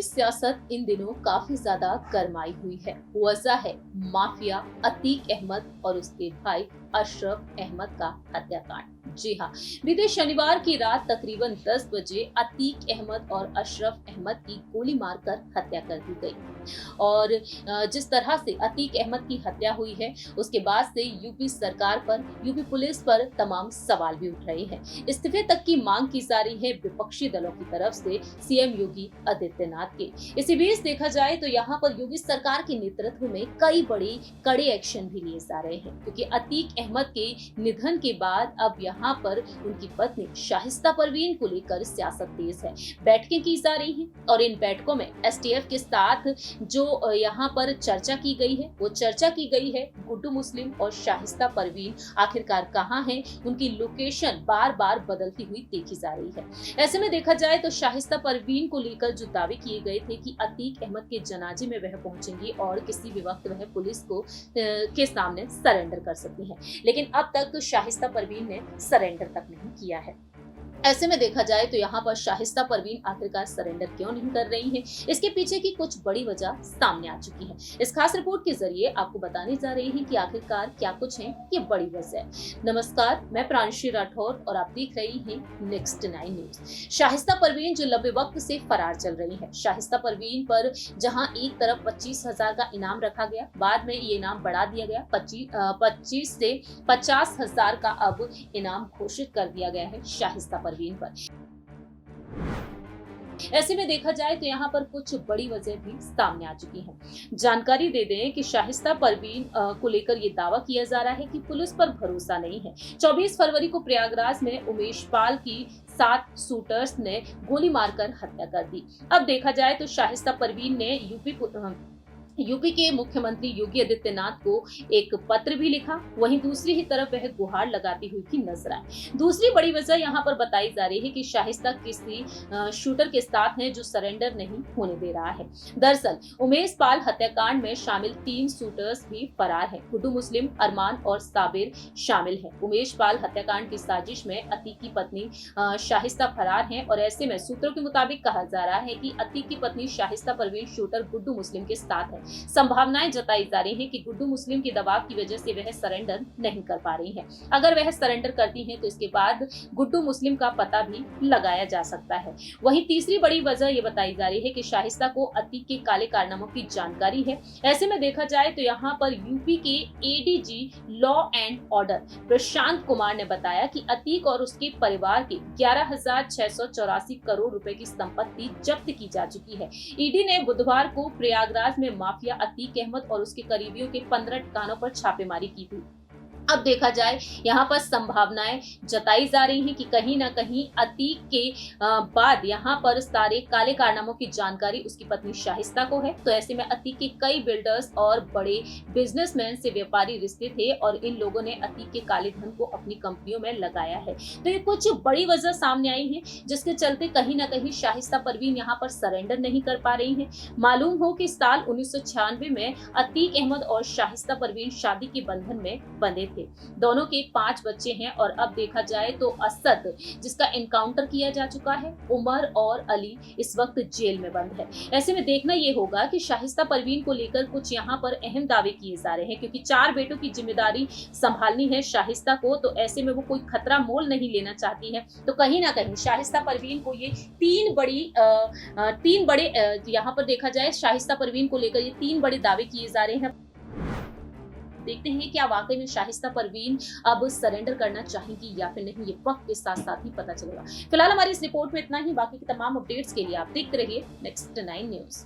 सियासत इन दिनों काफी ज्यादा गरमाई हुई है। वजह है माफिया अतीक अहमद और उसके भाई अशरफ अहमद का हत्याकांड। जी हाँ, बीते शनिवार की रात तकरीबन 10 बजे अतीक अहमद और अशरफ अहमद की गोली मारकर हत्या कर दी गई। और जिस तरह से अतीक अहमद की हत्या हुई है, उसके बाद से यूपी सरकार पर, यूपी पुलिस पर तमाम सवाल भी उठ रहे हैं। इस्तीफे तक की मांग की जा रही है विपक्षी दलों की तरफ से सीएम योगी आदित्यनाथ के। इसी बीच देखा जाए तो यहाँ पर योगी सरकार के नेतृत्व में कई बड़े कड़े एक्शन भी लिए जा रहे हैं, क्योंकि अतीक अहमद के निधन के बाद अब यहाँ पर उनकी पत्नी शाहिस्ता परवीन को लेकर सियासत तेज है। बैठकें की जा रही हैं और इन बैठकों में एसटीएफ के साथ जो यहाँ पर चर्चा की गई है, वो चर्चा की गई है गुड्डू मुस्लिम और शाहिस्ता परवीन आखिरकार कहाँ हैं, उनकी लोकेशन बार बार बदलती हुई देखी जा रही है। ऐसे में देखा जाए तो शाहिस्ता परवीन को लेकर जो दावे किए गए थे कि अतीक अहमद के जनाजे में वह पहुंचेंगी और किसी भी वक्त वह पुलिस को के सामने सरेंडर कर सकती हैं, लेकिन अब तक तो शाहिस्ता परवीन ने सरेंडर तक नहीं किया है। ऐसे में देखा जाए तो यहाँ पर शाहिस्ता परवीन आखिरकार सरेंडर क्यों नहीं कर रही हैं, इसके पीछे की कुछ बड़ी वजह सामने आ चुकी है। इस खास रिपोर्ट के जरिए आपको बताने जा रही हैं कि आखिरकार क्या कुछ है ये बड़ी वजह। नमस्कार, मैं प्रांशी राठौर और आप देख रही हैं नेक्स्ट 9 न्यूज। शाहिस्ता परवीन जो लंबे वक्त से फरार चल रही है। शाहिस्ता परवीन पर जहां एक तरफ 25,000 का इनाम रखा गया, बाद में ये इनाम बढ़ा दिया गया, 25 से 50,000 का अब इनाम घोषित कर दिया गया है शाहिस्ता परवीन पर। ऐसे में देखा जाए तो यहाँ पर कुछ बड़ी वजह भी सामने आ चुकी है। जानकारी दे दें कि शाहिस्ता परवीन को लेकर ये दावा किया जा रहा है कि पुलिस पर भरोसा नहीं है। 24 फरवरी को प्रयागराज में उमेश पाल की 7 शूटर्स ने गोली मारकर हत्या कर दी। अब देखा जाए तो शाहिस्ता परवीन ने यूपी के मुख्यमंत्री योगी आदित्यनाथ को एक पत्र भी लिखा, वहीं दूसरी ही तरफ वह गुहार लगाती हुई भी नजर आई। दूसरी बड़ी वजह यहाँ पर बताई जा रही है कि शाहिस्ता किसी शूटर के साथ है जो सरेंडर नहीं होने दे रहा है। दरअसल उमेश पाल हत्याकांड में शामिल 3 शूटर्स भी फरार हैं। गुड्डू मुस्लिम, अरमान और साबिर शामिल हैं। उमेश पाल हत्याकांड की साजिश में अतीक की पत्नी शाहिस्ता फरार हैं और ऐसे में सूत्रों के मुताबिक कहा जा रहा है कि अतीक की पत्नी शाहिस्ता परवीन शूटर गुड्डू मुस्लिम के साथ है। संभावनाएं जताई जा रही हैं कि गुड्डू मुस्लिम के दबाव की वजह से वह सरेंडर नहीं कर पा रही हैं। अगर वह सरेंडर करती हैं तो इसके बाद गुड्डू मुस्लिम का पता भी लगाया जा सकता है। वहीं तीसरी बड़ी वजह यह बताई जा रही है कि शाहिस्ता को अतीक के काले कारनामों की जानकारी है। ऐसे में देखा जाए तो यहाँ पर यूपी के ADG law and order Prashant Kumar ने बताया कि अतीक और उसके परिवार के 11,684 करोड़ रुपए की संपत्ति जब्त की जा चुकी है। ईडी ने बुधवार को प्रयागराज में माफिया अतीक अहमद और उसके करीबियों के 15 ठिकानों पर छापेमारी की थी। अब देखा जाए यहाँ पर संभावनाएं जताई जा रही हैं कि कहीं ना कहीं अतीक के बाद यहाँ पर सारे काले कारनामों की जानकारी उसकी पत्नी शाहिस्ता को है। तो ऐसे में अतीक के कई बिल्डर्स और बड़े बिजनेसमैन से व्यापारी रिश्ते थे और इन लोगों ने अतीक के काले धन को अपनी कंपनियों में लगाया है। तो ये कुछ बड़ी वजह सामने आई है जिसके चलते कहीं ना कहीं शाहिस्ता परवीन यहाँ पर सरेंडर नहीं कर पा रही है। मालूम हो कि साल 1996 में अतीक अहमद और शाहिस्ता परवीन शादी के बंधन में बंधे थे। दोनों के 5 बच्चे हैं और अब देखा जाए तो असद, जिसका एनकाउंटर किया जा चुका है, उमर और अली इस वक्त जेल में बंद है। ऐसे में देखना ये होगा कि शाहिस्ता परवीन को लेकर कुछ यहाँ पर अहम दावे किए जा रहे हैं, क्योंकि 4 बेटों की जिम्मेदारी संभालनी है शाहिस्ता को। तो ऐसे में वो कोई खतरा मोल नहीं लेना चाहती है। तो कहीं ना कहीं शाहिस्ता परवीन को ये 3 बड़े यहाँ पर देखा जाए शाहिस्ता परवीन को लेकर ये 3 बड़े दावे किए जा रहे हैं। देखते हैं क्या वाकई में शाहिस्ता परवीन अब सरेंडर करना चाहेंगी या फिर नहीं, ये वक्त के साथ साथ ही पता चलेगा। फिलहाल हमारी इस रिपोर्ट में इतना ही। बाकी की तमाम अपडेट्स के लिए आप देखते रहिए नेक्स्ट 9 न्यूज।